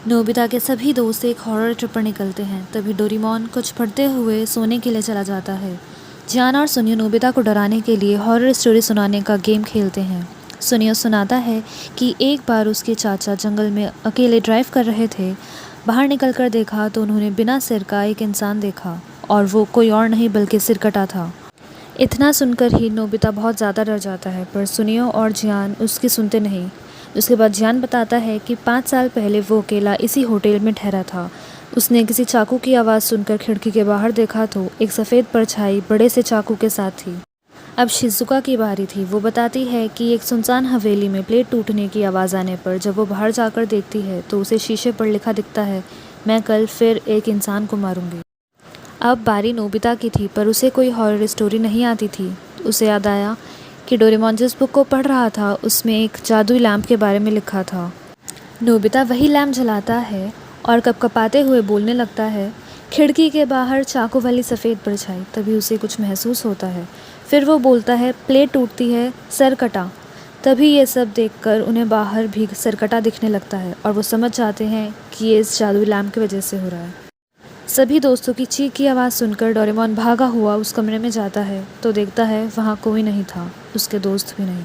Nobita के सभी दोस्त एक हॉरर ट्रिप पर निकलते हैं। तभी डोरेमोन कुछ पढ़ते हुए सोने के लिए चला जाता है। जियान और सुनियो नोबिता को डराने के लिए हॉरर स्टोरी सुनाने का गेम खेलते हैं। सुनियो सुनाता है कि एक बार उसके चाचा जंगल में अकेले ड्राइव कर रहे थे। बाहर निकलकर देखा तो उन्होंने बिना सिर का एक इंसान देखा और वो कोई और नहीं बल्कि सिरकटा था। इतना सुनकर ही नोबिता बहुत ज़्यादा डर जाता है, पर सुनियो और जियान उसकी सुनते नहीं। उसके बाद जियान बताता है कि 5 साल पहले वो अकेला इसी होटल में ठहरा था। उसने किसी चाकू की आवाज़ सुनकर खिड़की के बाहर देखा तो एक सफ़ेद परछाई बड़े से चाकू के साथ थी। अब शिजुका की बारी थी। वो बताती है कि एक सुनसान हवेली में प्लेट टूटने की आवाज़ आने पर जब वो बाहर जाकर देखती है तो उसे शीशे पर लिखा दिखता है, मैं कल फिर एक इंसान को मारूंगी। अब बारी नोबिता की थी, पर उसे कोई हॉरर स्टोरी नहीं आती थी। उसे याद आया कि डोरेमोन जिस बुक को पढ़ रहा था उसमें एक जादुई लैंप के बारे में लिखा था। नोबिता वही लैंप जलाता है और कपकपाते हुए बोलने लगता है, खिड़की के बाहर चाकू वाली सफ़ेद परछाई। तभी उसे कुछ महसूस होता है। फिर वो बोलता है, प्लेट टूटती है, सर कटा। तभी ये सब देखकर उन्हें बाहर भी सरकटा दिखने लगता है और वो समझ जाते हैं कि ये इस जादुई लैंप की वजह से हो रहा है। सभी दोस्तों की चीख की आवाज़ सुनकर डोरेमोन भागा हुआ उस कमरे में जाता है तो देखता है वहाँ कोई नहीं था, उसके दोस्त भी नहीं।